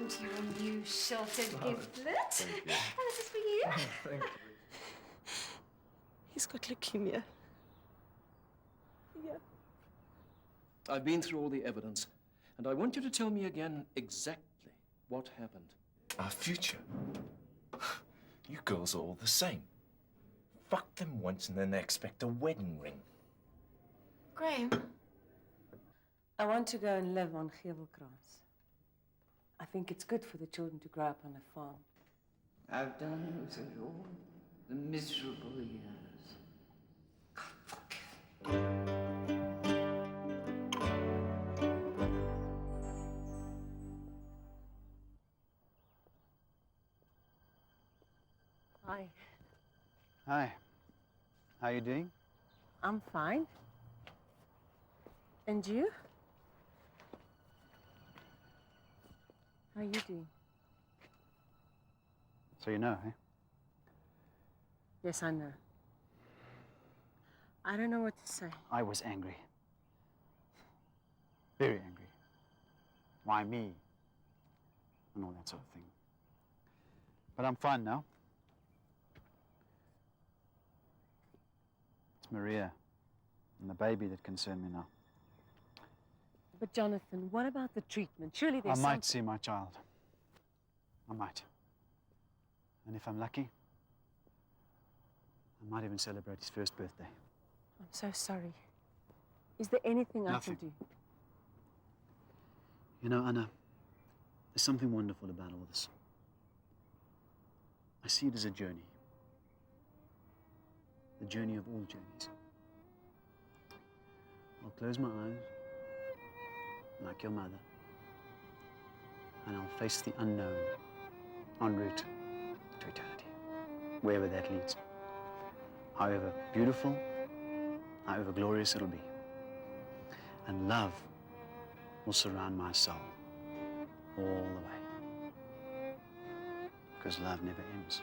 welcome to your new sheltered giftlet. Thank you. And this is for you. Thank you. He's got leukemia. Yeah. I've been through all the evidence, and I want you to tell me again exactly what happened. Our future. You girls are all the same. Fuck them once and then they expect a wedding ring. Graham? I want to go and live on Gevelkrans. I think it's good for the children to grow up on a farm. I've done with it all. The miserable years. God forgive. Hi. Hi. How are you doing? I'm fine. And you? How are you doing? So you know, eh? Yes, I know. I don't know what to say. I was angry. Very angry. Why me? And all that sort of thing. But I'm fine now. It's Maria and the baby that concern me now. But Jonathan, what about the treatment? Surely there's I might see my child. I might. And if I'm lucky, I might even celebrate his first birthday. I'm so sorry. Is there anything Nothing. I can do? You know, Anna, there's something wonderful about all this. I see it as a journey. The journey of all journeys. I'll close my eyes, like your mother, and I'll face the unknown en route to eternity, wherever that leads. However beautiful, however glorious it'll be. And love will surround my soul all the way. Because love never ends.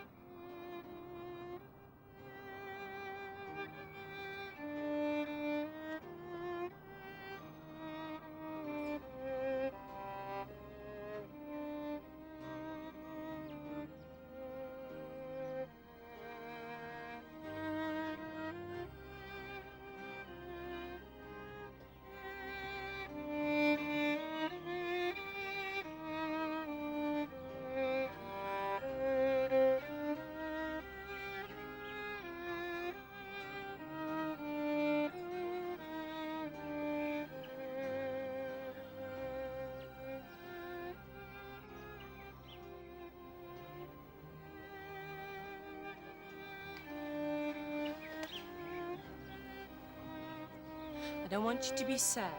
I don't want you to be sad,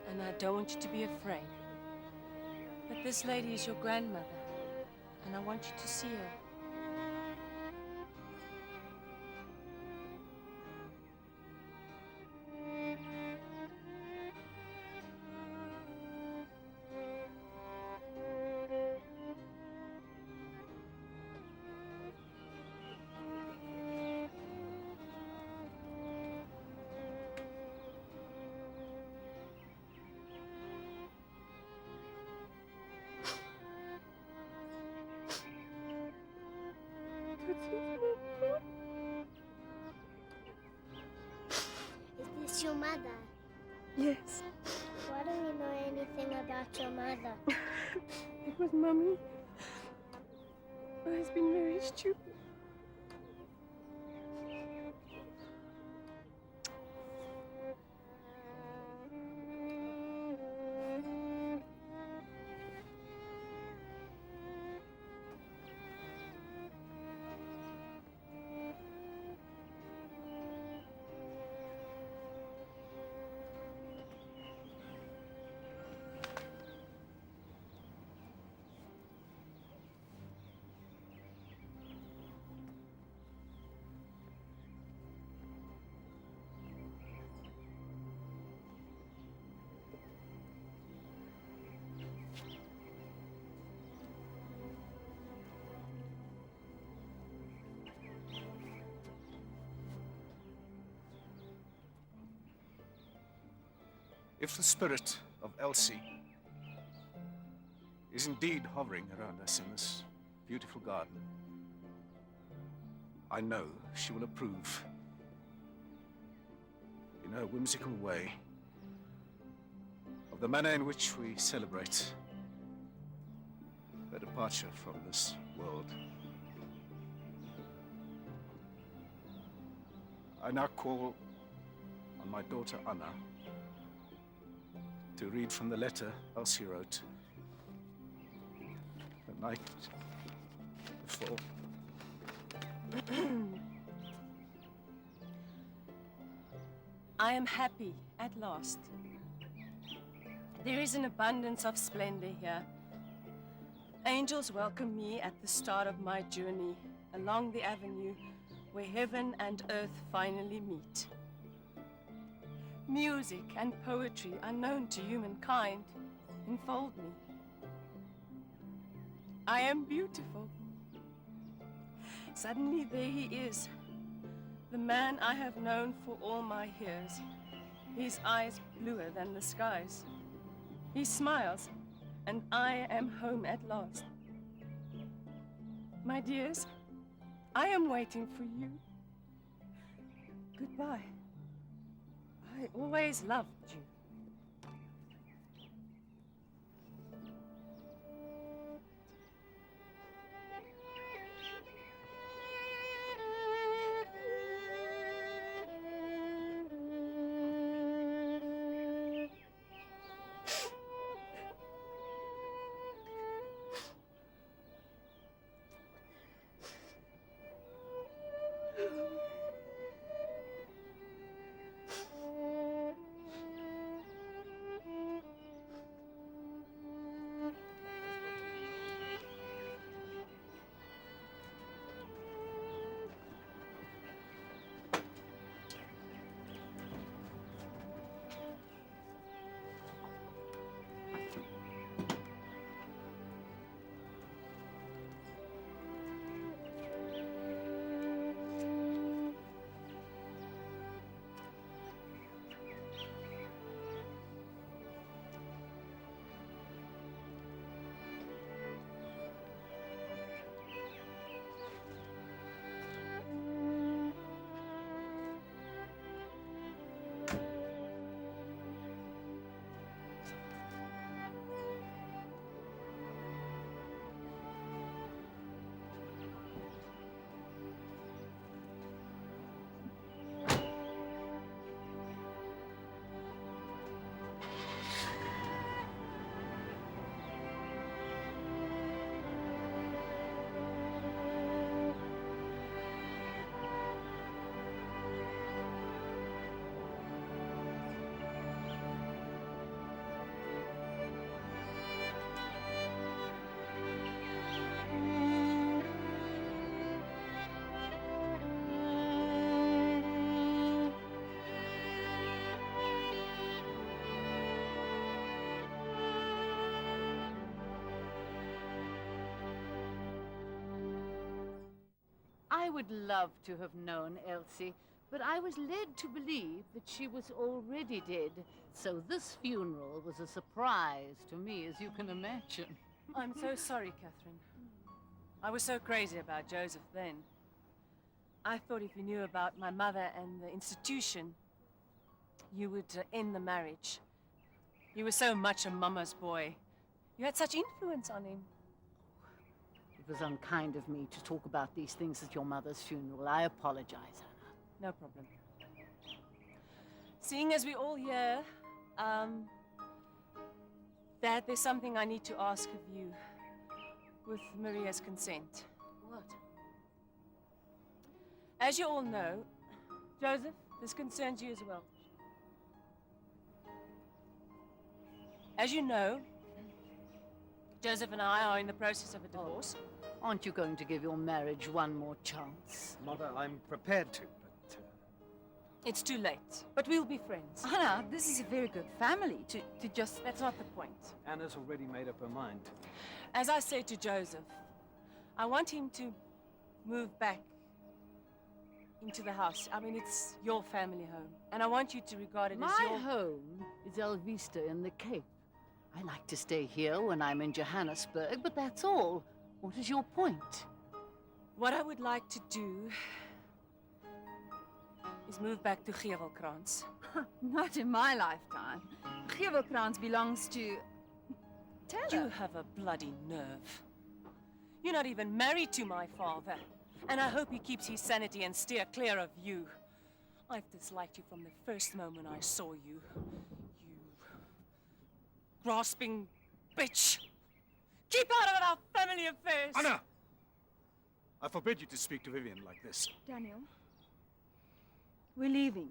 and I don't want you to be afraid. But this lady is your grandmother, and I want you to see her. Is this your mother? Yes, Why don't you know anything about your mother? it was Mummy. I've been very stupid. If the spirit of Elsie is indeed hovering around us in this beautiful garden. I know she will approve, in her whimsical way, of the manner in which we celebrate her departure from this world. I now call on my daughter Anna to read from the letter Elsie wrote the night before. I am happy at last. There is an abundance of splendor here. Angels welcome me at the start of my journey along the avenue where heaven and earth finally meet. Music and poetry unknown to humankind enfold me. I am beautiful. Suddenly there he is, the man I have known for all my years, his eyes bluer than the skies. He smiles, and I am home at last. My dears, I am waiting for you. Goodbye. I always loved you. I would love to have known Elsie, but I was led to believe that she was already dead. So this funeral was a surprise to me, as you can imagine. I'm so sorry, Catherine. I was so crazy about Joseph then. I thought if you knew about my mother and the institution, you would end the marriage. You were so much a mama's boy. You had such influence on him. It was unkind of me to talk about these things at your mother's funeral. I apologize, Anna. No problem. Seeing as we're all here, Dad, there's something I need to ask of you, with Maria's consent. What? As you all know, Joseph, this concerns you as well. As you know, Joseph and I are in the process of a divorce. Aren't you going to give your marriage one more chance? Mother, I'm prepared to, but... It's too late, but we'll be friends. Anna, this is a very good family to just... That's not the point. Anna's already made up her mind. As I said to Joseph, I want him to move back into the house. I mean, it's your family home, and I want you to regard it as My your... home is El Vista in the Cape. I like to stay here when I'm in Johannesburg, but that's all. What is your point? What I would like to do is move back to Gevelkrans. Not in my lifetime. Gevelkrans belongs to... Tell You her. have a bloody nerve. You're not even married to my father. And I hope he keeps his sanity and steer clear of you. I've disliked you from the first moment I saw you. You grasping bitch. Keep out of our family affairs. Anna! I forbid you to speak to Vivian like this. Daniel, we're leaving.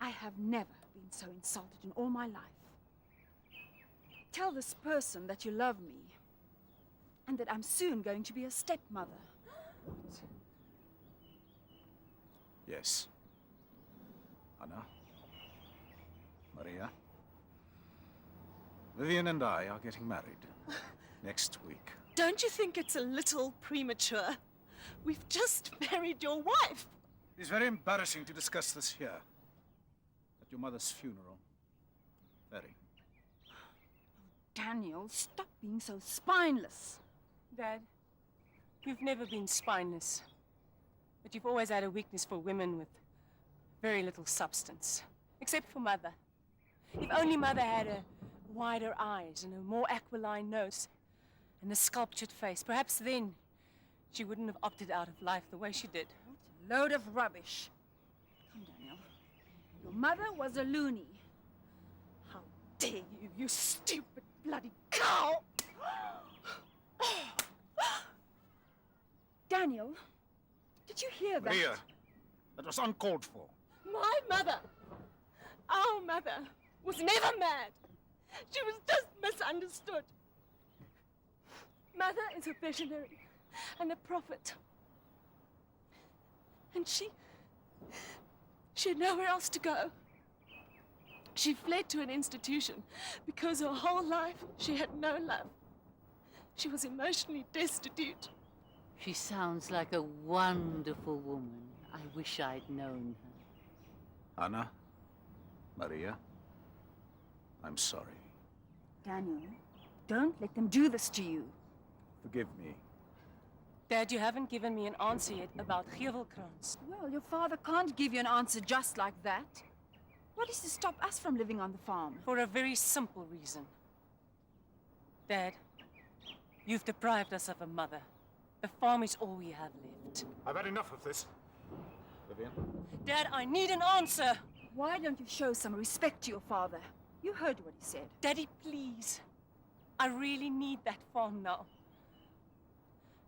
I have never been so insulted in all my life. Tell this person that you love me and that I'm soon going to be a stepmother. Yes. Anna. Maria. Vivian and I are getting married next week. Don't you think it's a little premature? We've just married your wife. It's very embarrassing to discuss this here. At your mother's funeral. Very. Daniel, stop being so spineless. Dad, you've never been spineless. But you've always had a weakness for women with very little substance. Except for Mother. If only Mother had a wider eyes and a more aquiline nose and a sculptured face, perhaps then she wouldn't have opted out of life the way she did. What a load of rubbish. Come, Daniel. Your mother was a loony. How dare you, you stupid bloody cow! Daniel, did you hear that? Maria, that was uncalled for. My mother, our mother, was never mad. She was just misunderstood. Mother is a visionary and a prophet. And she had nowhere else to go. She fled to an institution because her whole life she had no love. She was emotionally destitute. She sounds like a wonderful woman. I wish I'd known her. Anna. Maria. I'm sorry. Daniel, don't let them do this to you. Forgive me. Dad, you haven't given me an answer yet about Gevelkrans. Well, your father can't give you an answer just like that. What is to stop us from living on the farm? For a very simple reason. Dad, you've deprived us of a mother. The farm is all we have left. I've had enough of this. Vivian? Dad, I need an answer! Why don't you show some respect to your father? You heard what he said. Daddy, please. I really need that farm now.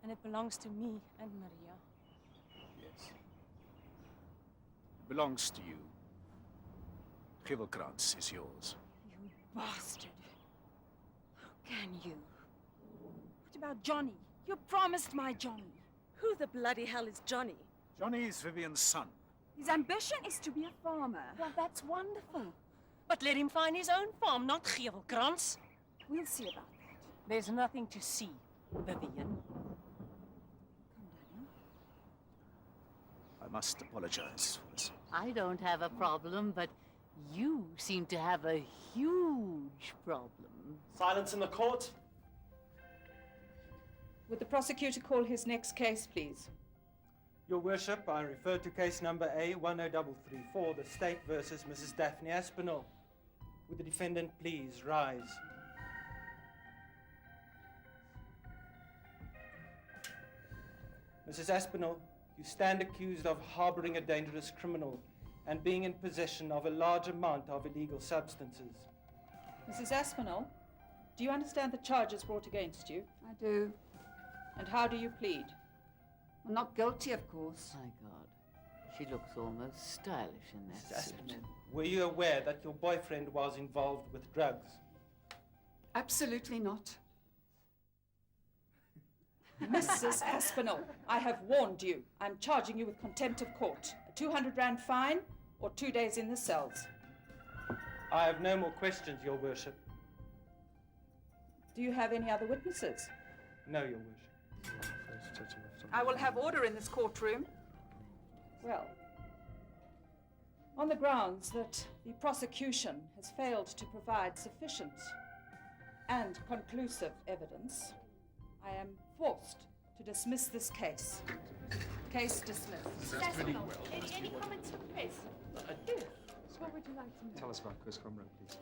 And it belongs to me and Maria. Yes. It belongs to you. Gevelkrans is yours. You bastard. How can you? What about Johnny? You promised my Johnny. Who the bloody hell is Johnny? Johnny is Vivian's son. His ambition is to be a farmer. Well, that's wonderful. But let him find his own farm, not Gevelkrans. We'll see about that. There's nothing to see, Vivian. Come, Daniel. I must apologize for this. I don't have a problem, but you seem to have a huge problem. Silence in the court. Would the prosecutor call his next case, please? Your Worship, I refer to case number A10334, the State versus Mrs. Daphne Aspinall. Would the defendant please rise? Mrs. Aspinall, you stand accused of harboring a dangerous criminal and being in possession of a large amount of illegal substances. Mrs. Aspinall, do you understand the charges brought against you? I do. And how do you plead? I'm not guilty, of course. My God, she looks almost stylish in that Mrs. suit. Aspinall, were you aware that your boyfriend was involved with drugs? Absolutely not. Mrs. Aspinall, I have warned you. I'm charging you with contempt of court, a 200 rand fine, or 2 days in the cells. I have no more questions, Your Worship. Do you have any other witnesses? No, Your Worship. I will have order in this courtroom. Well, on the grounds that the prosecution has failed to provide sufficient and conclusive evidence, I am forced to dismiss this case. Case dismissed. That's pretty well. Any comments from press? Yes. What would you like to know? Tell us about Chris Cromwell, please.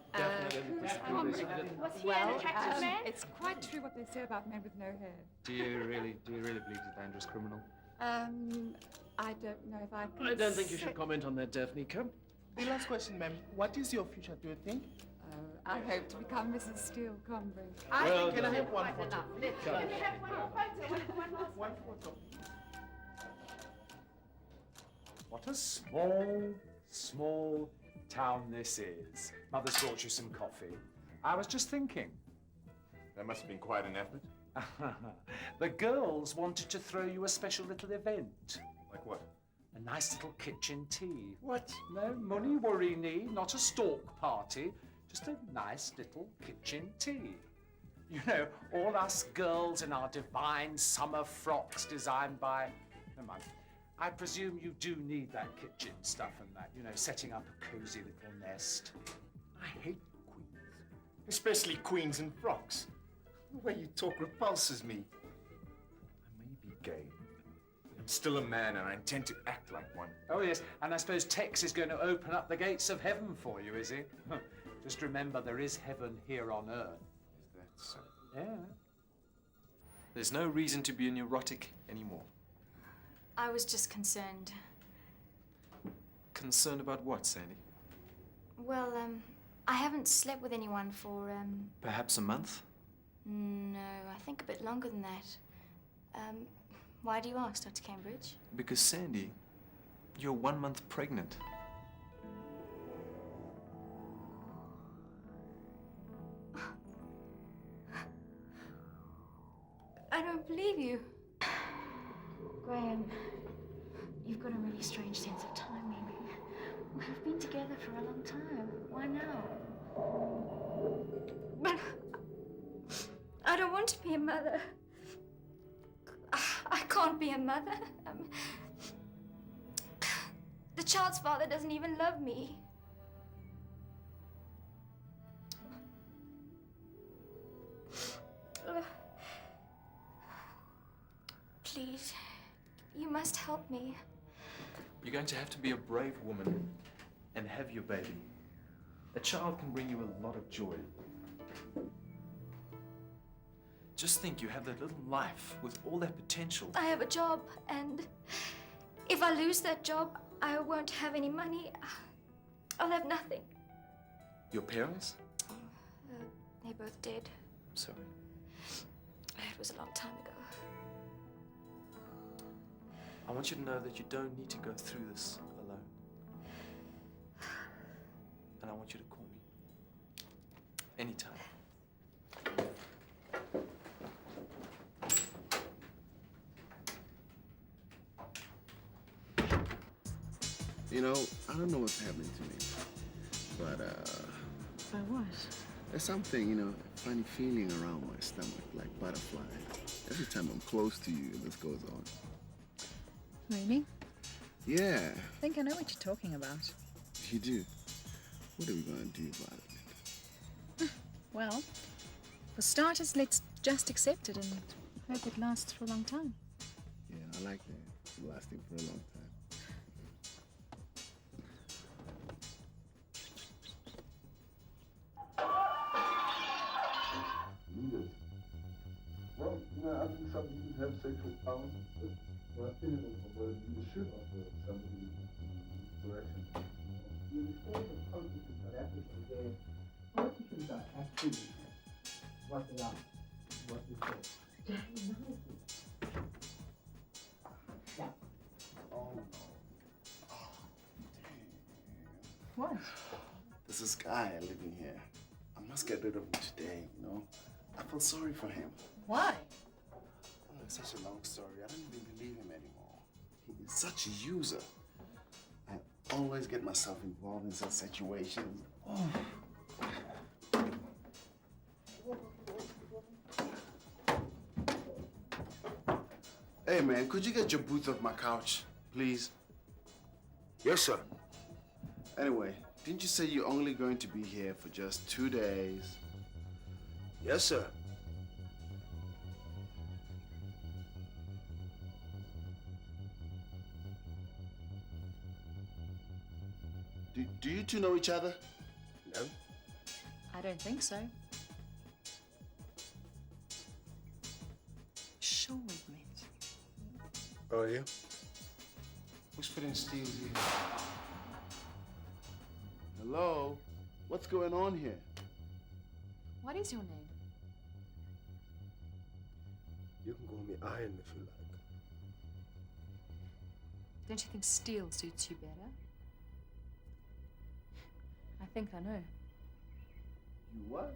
Was he an attractive man? It's quite true what they say about men with no hair. Do you really believe he's a dangerous criminal? I don't know if I can. I don't think you should comment on that, Daphne. Come. The last question, ma'am. What is your future, do you think? I hope to become Mrs. Steele Conbury. Well, can I have one photo? Can we have one more photo? One last One photo. What a small town this is. Mother's brought you some coffee. I was just thinking. That must have been quite an effort. The girls wanted to throw you a special little event. Like what? A nice little kitchen tea. What? No, money worry me, not a stalk party. Just a nice little kitchen tea. You know, all us girls in our divine summer frocks designed by... Never mind. I presume you do need that kitchen stuff and that, you know, setting up a cozy little nest. I hate queens. Especially queens in frocks. The way you talk repulses me. I may be gay, but I'm still a man and I intend to act like one. Oh, yes, and I suppose Tex is going to open up the gates of heaven for you, is he? Just remember, there is heaven here on earth. Is that so? Yeah. There's no reason to be neurotic anymore. I was just concerned. Concerned about what, Sandy? Well, I haven't slept with anyone for, Perhaps a month? No, I think a bit longer than that. Why do you ask, Dr. Cambridge? Because, Sandy, you're 1 month pregnant. I don't believe you. Graham, you've got a really strange sense of timing. We've been together for a long time. Why now? But I don't want to be a mother. I can't be a mother. The child's father doesn't even love me. Please, you must help me. You're going to have to be a brave woman and have your baby. A child can bring you a lot of joy. Just think, you have that little life with all that potential. I have a job, and if I lose that job, I won't have any money. I'll have nothing. Your parents? They're both dead. I'm sorry. It was a long time ago. I want you to know that you don't need to go through this alone. And I want you to call me. Anytime. You know, I don't know what's happening to me, but, By what? there's something, you know, a funny feeling around my stomach, like butterflies. Every time I'm close to you, this goes on. Really? Yeah, I think I know what you're talking about. you do. What are we gonna do about it? Well, for starters, let's just accept it and hope it lasts for a long time. Yeah, I like that. Lasting for a long time. Well, you know, I think some people have sexual power, but my opinion of what you should offer somebody direction. You understand the politicians are African. The politicians are actually what they are, what they say. Yeah. Oh no. What? There's this guy living here. I must get rid of him today, you know? I feel sorry for him. Why? Oh, it's such a long story. I don't even believe him anymore. He is such a user. I always get myself involved in such situations. Oh. Hey, man, could you get your boots off my couch, please? Yes, sir. Anyway, didn't you say you're only going to be here for just 2 days? Yes, sir. Do you two know each other? No. I don't think so. Sure we've met. Oh, yeah? Who's putting Steele's ear? Hello? What's going on here? What is your name? You can call me Iron if you like. Don't you think steel suits you better? I think I know. You what?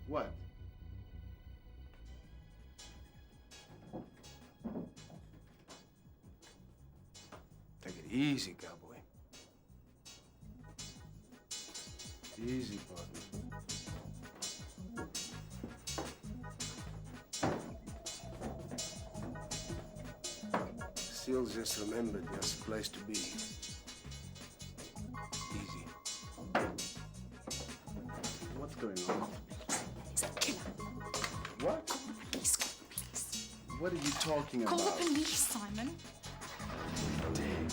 What? Take it easy, cowboy. Easy, partner. Steele's just remembered there's a place to be. Easy. What's going on? He's a killer. What? Call the police, call the police. What are you talking Call about? the police, Simon. Damn.